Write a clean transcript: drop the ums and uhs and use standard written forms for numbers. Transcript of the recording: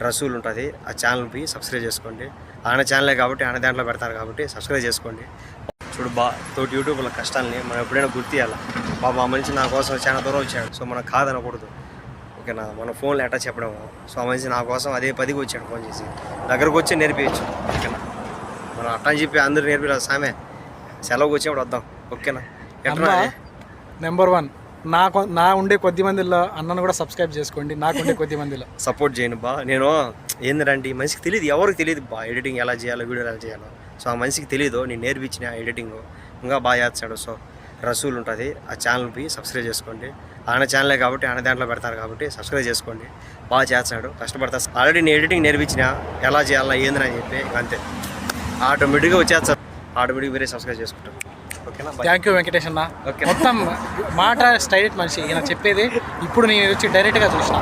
రసూల్ ఉంటుంది. ఆ ఛానల్కి సబ్స్క్రైబ్ చేసుకోండి. ఆయన ఛానలే కాబట్టి ఆయన దాంట్లో పెడతారు కాబట్టి సబ్స్క్రైబ్ చేసుకోండి. చూడు తోటి యూట్యూబ్లో కష్టాలని మనం ఎప్పుడైనా గుర్తియాలి. బాబా మనిషి నా కోసం చాలా దూరం వచ్చాడు, సో మనం కాదనకూడదు. ఓకేనా, మన ఫోన్లో ఎట్టా చెప్పడము. సో ఆ మనిషి నా కోసం అదే 10కి వచ్చాడు ఫోన్ చేసి, దగ్గరకు వచ్చి నేర్పించచ్చు. ఓకేనా, మనం అట్టా చెప్పి అందరూ నేర్పిరాదు సామే, సెలవుకి వచ్చినప్పుడు వద్దాం. ఓకేనా, ఎట్లా నెంబర్ 1 నా ఉండే కొద్ది మందిలో అన్నను కూడా సబ్స్క్రైబ్ చేసుకోండి. నాకు ఉండే కొద్ది మందిలో సపోర్ట్ చేయను బా. నేను ఏంటంటే ఈ మనిషికి తెలియదు, ఎవరికి తెలియదు బా ఎడిటింగ్ ఎలా చేయాలో, వీడియోలు ఎలా చేయాలో. సో ఆ మనిషికి తెలియదు, నేను నేర్పించిన ఎడిటింగ్ ఇంకా బాగా చేస్తాడు. సో రసూల్ ఉంటుంది. ఆ ఛానల్కి సబ్స్క్రైబ్ చేసుకోండి. ఆయన ఛానలే కాబట్టి ఆయన దాంట్లో పెడతారు కాబట్టి సబ్స్క్రైబ్ చేసుకోండి. బాగా చేస్తాడు, కష్టపడతాడు. ఆల్రెడీ నేను ఎడిటింగ్ నేర్పించిన ఎలా చేయాలా ఏందని అని చెప్పి అంతే ఆటోమేటిక్గా వచ్చేస్తారు. ఆటోమేటిక్గా వేరే సబ్స్క్రైబ్ చేసుకుంటారు. ఓకేనా, థ్యాంక్ యూ వెంకటేష్ అన్న. ఓకే, మొత్తం మాట స్ట్రైట్ మనిషి ఈయన చెప్పేది ఇప్పుడు నేను వచ్చి డైరెక్ట్గా చూసిన.